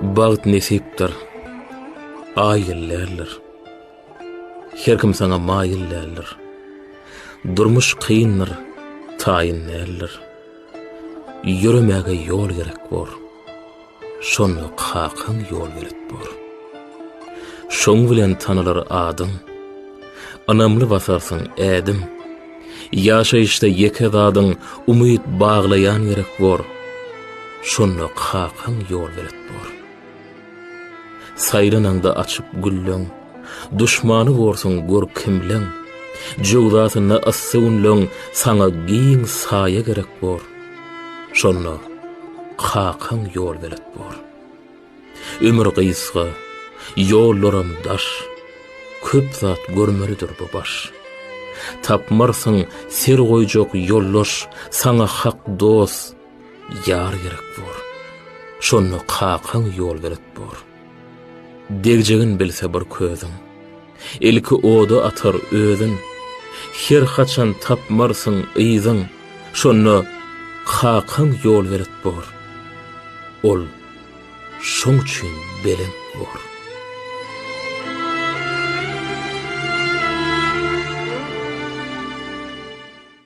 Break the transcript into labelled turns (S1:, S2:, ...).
S1: Bağıt nesipdir, ayillerler. Her kim sana mayillerler. Durmuş kıyınlar, tayinlerler. Yürümege yol gerek bor. Şonu kakın yol gerek bor. Şoň bilen tanılar adın. Anamlı basarsın edim. Yaşayışda yeke zadın umyt bağlayan gerek bor. Şonu kakın yol gerek bor. Saylananda açıp güllöň, düşmanı gorsun gor kimleň. Jogdasyna assygnlöň, saňa giň saýa gerek bor. Şonu kakın yol gerek bor. Ömür gysga, ýollarym daş, köp zat görmelidir bu baş. Tapmarsyň ser goýjak ýollar, saňa hak dost, ýar gerek bor. Şonu kakın yol gerek bor. Degjegin bilse bir közüň, ilki oda atar özün, her haçan tapmarsyň yzyň, şonu kakın yol gerek bor. Ol şoň üçin belen bor.